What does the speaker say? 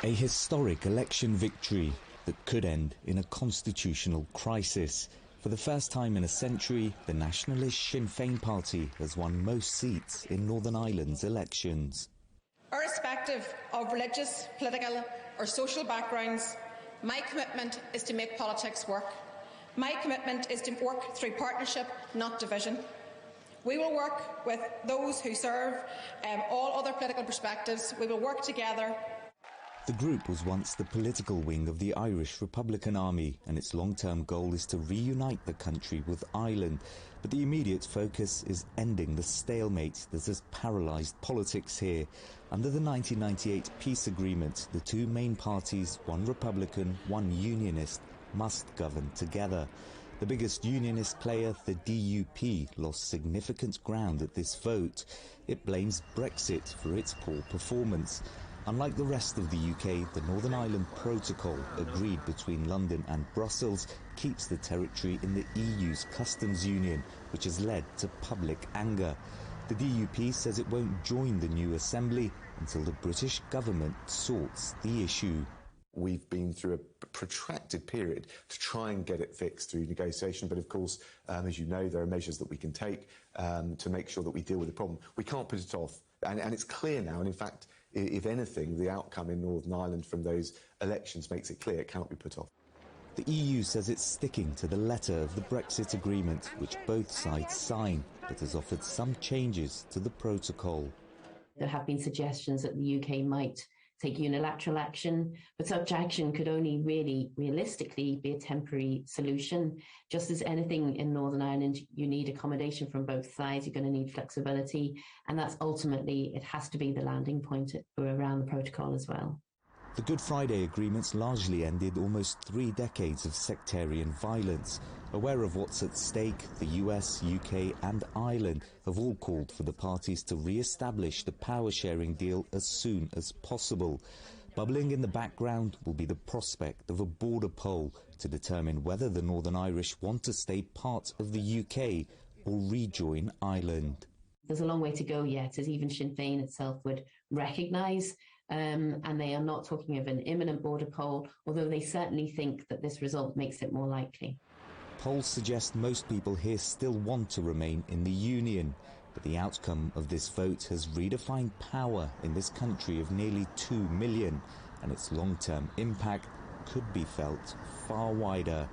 A historic election victory that could end in a constitutional crisis. For the first time in a century, the nationalist Sinn Fein party has won most seats in Northern Ireland's elections. Irrespective of religious, political or social backgrounds, my commitment is to make politics work. My commitment is to work through partnership, not division. We will work with those who serve all other political perspectives. We will work together. The group was once the political wing of the Irish Republican Army, and its long-term goal is to reunite the country with Ireland. But the immediate focus is ending the stalemate that has paralysed politics here. Under the 1998 peace agreement, the two main parties, one Republican, one Unionist, must govern together. The biggest unionist player, the DUP, lost significant ground at this vote. It blames Brexit for its poor performance. Unlike the rest of the UK, the Northern Ireland Protocol, agreed between London and Brussels, keeps the territory in the EU's customs union, which has led to public anger. The DUP says it won't join the new assembly until the British government sorts the issue. We've been through a protracted period to try and get it fixed through negotiation, but of course, as you know, there are measures that we can take to make sure that we deal with the problem. We can't put it off, and it's clear now, and in fact, if anything, the outcome in Northern Ireland from those elections makes it clear it cannot be put off. The EU says it's sticking to the letter of the Brexit agreement, which both sides sign, but has offered some changes to the protocol. There have been suggestions that the UK might take unilateral action, but such action could only really realistically be a temporary solution. Just as anything in Northern Ireland, you need accommodation from both sides, you're going to need flexibility, and that's ultimately, it has to be the landing point around the protocol as well. The Good Friday agreements largely ended almost 3 decades of sectarian violence. Aware of what's at stake, the US, UK and Ireland have all called for the parties to re-establish the power-sharing deal as soon as possible. Bubbling in the background will be the prospect of a border poll to determine whether the Northern Irish want to stay part of the UK or rejoin Ireland. There's a long way to go yet, as even Sinn Fein itself would recognise. And they are not talking of an imminent border poll, although they certainly think that this result makes it more likely. Polls suggest most people here still want to remain in the Union, but the outcome of this vote has redefined power in this country of nearly 2 million, and its long-term impact could be felt far wider.